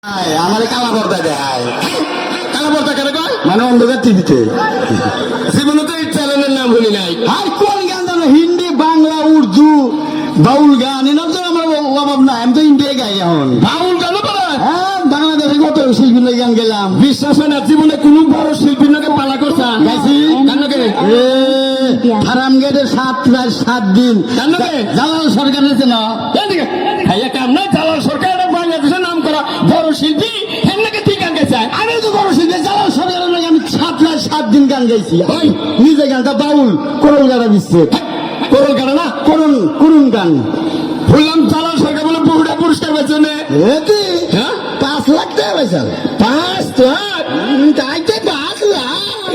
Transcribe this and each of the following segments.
আমার কালা পর্দা দেয় কালা পর্দা কেন কয় মানে অন্ধকার টিভিতে জীবনে তো এই চ্যানেলের নাম শুনি নাই। আর কোন গান জানো? হিন্দি, বাংলা, উর্দু, বাউল গান এনার জন্য আমার অভাব নাই। আমি তো ইন্ডিয়া গাই এখন বাউল গান। হ্যাঁ, বাংলাদেশে কত শিল্পীর গান গেলাম। বিশ্বাস হয় না জীবনে কোন বড় শিল্পীর নাকি পালা করছা গাইছি হারাম গেটের 7 দিন জালাল সরকার হয়েছে না কাম না। জালাল সরকার বাংলাদেশের নাম করা বড় শিল্পী হেনাকে ঠিক গান গাইছে। আমি তো বড় শিল্পী জালাল সরকারের নাকি আমি 7 দিন গান গাইছি। নিজে গানটা বাউল করল গাড়া দিচ্ছে। করল গাড়া না করুন গান বললাম। জালাল সরকার বলে বহুটা পুরস্কার পেয়েছে। 5 লাখ টাকা পাইছেন? 5 লাখ? তাইতে 5 লাখ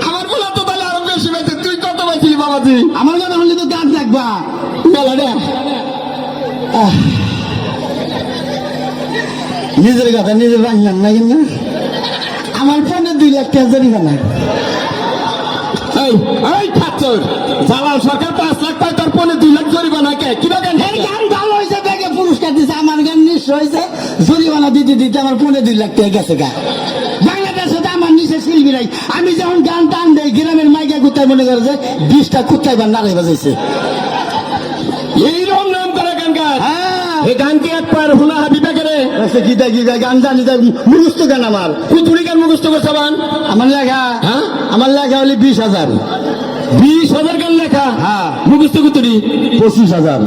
আমার বলা তো তাহলে আরো বেশি পেয়েছে। তুই কত পাইছিলি বাবাজি? আমার কথা হলে তো গান দেখবা বলা রে। নিজের কথা নিজে বাংলাম না কিন্তু আমার ফোনে 2 লাখ টাকা জরিমানা। জালাল সরকার 5 লাখ পায়, তার ফোনে 2 লাখ জরিমানা কে? কি গান ভালো হয়েছে দেখে পুরস্কার দিচ্ছে। আমার গান নিশ্চয় হয়েছে জরিমানা দিতে দিতে আমার ফোনে 2 লাখ টাকা গেছে গা। বাংলাদেশে তো আমার নিচে শিল্পী নাই। আমি যখন গান টান দেই গ্রামের মাইকা কুত্তায় মনে করে যে 20টা কুত্তায় বা নাড়াই বাজাইছে। এইরকম নাম করে গান গান। এই গানকে একবার হুনা হাবিবা করে গীতা গান জানি মুখস্থ গান। আমার কুতুরি গান মুখস্থ করছে আমার লেখা। আমার লেখা হলে 20,000 গান লেখা। মুখস্থ কুতুরি 25,000।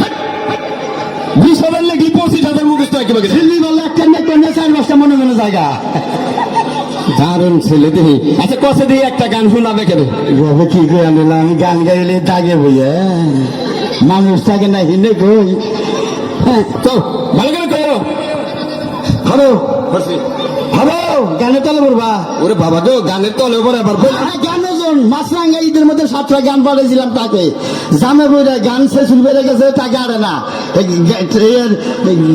20,000 লেখি 25,000 মুখস্থ একেবারে। শিল্পী বললে একটা 4-5টা মনে মনে জায়গা। দারুণ ছেলে দেখি। আচ্ছা কষে দিয়ে একটা গান শোনাবে কেন? কি করে আনলাম? আমি গান গাইলে দাগে বইয়া মানুষ থাকে না হিনে কই। তো ভালো করে করো হলো হলো গানের তলে পড়বা। ওরে বাবা গো গানের তলে পড়ে আবার গানজন মাছরাঙ্গা ঈদের মধ্যে 7টা গান পাঠিয়েছিলাম তাকে। জামে বইরা গান শেষ বেড়ে গেছে তাকে আরে না।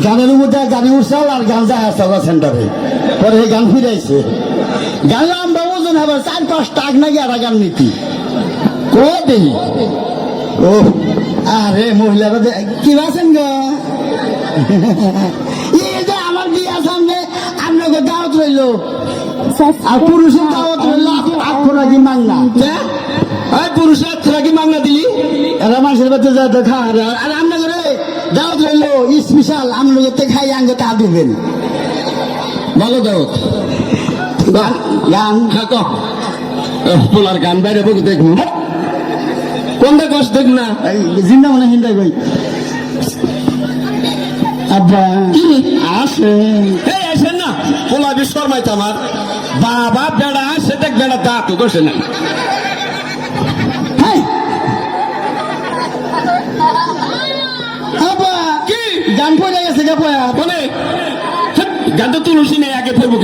গানের মধ্যে গানে উঠছাল আর গান যায় আসা সেন্টারে পরে এই গান ফিরাইছে। গানলাম বাবুজন আবার 4-5 টাক নাকি আর গান নীতি কো দেই। ও আরে মহিলারা কি আছেন গো? আমার বিয়া সামনে আপনাকে দাওয়াত রইল আর পুরুষের দাওয়াত রইল 8 নাকি মাংনা। পুরুষের 8 নাকি মাংনা দিলি এরা মানুষের বাচ্চা যা দেখা। আর আপনাকে দাওয়াত রইল স্পেশাল আপনাকে খাই আঙ্গে তা দিবেন। ভালো দাওয়াত গান তোলার গান বাইরে বকে দেখুন কোনটা কষ্ট দেখ না জিন্দা মনে হিন্দাই ভাই। আব্বা আসেন আসেন না পোলা বিশ্বরমাই তো আমার বাবা বেড়া আসে দেখ বেড়া দাঁত করছে না। কি গান পড়ে গেছে গা পয়া বলে গান তো তুলসী নেই আগে ফেরবো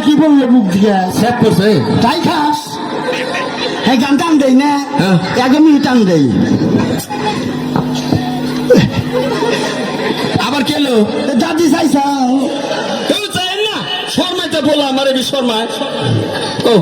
কি বললো মুখ দিয়ে স্যাপ করছে তাই খাস। হ্যাঁ গান টান দেই না একদমই টান দেই। আবার কেলো দাদি চাইছাও কেউ চাই না শর্মাইতে বললাম আরে শর্মায় ও